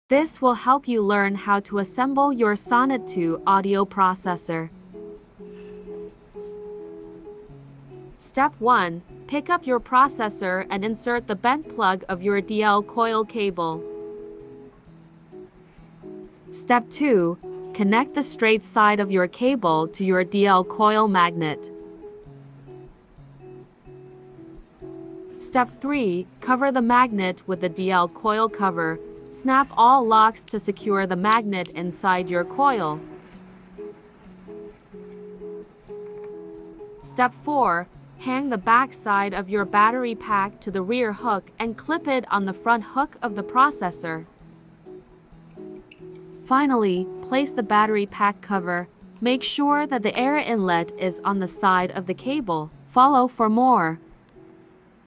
This will help you learn how to assemble your SONNET 2 audio processor. Step 1. Pick up your processor and insert the bent plug of your DL coil cable. Step 2. Connect the straight side of your cable to your DL coil magnet. Step 3. Cover the magnet with the DL coil cover. Snap all locks to secure the magnet inside your coil. Step 4. Hang the back side of your battery pack to the rear hook and clip it on the front hook of the processor. Finally, place the battery pack cover. Make sure that the air inlet is on the side of the cable. Follow for more.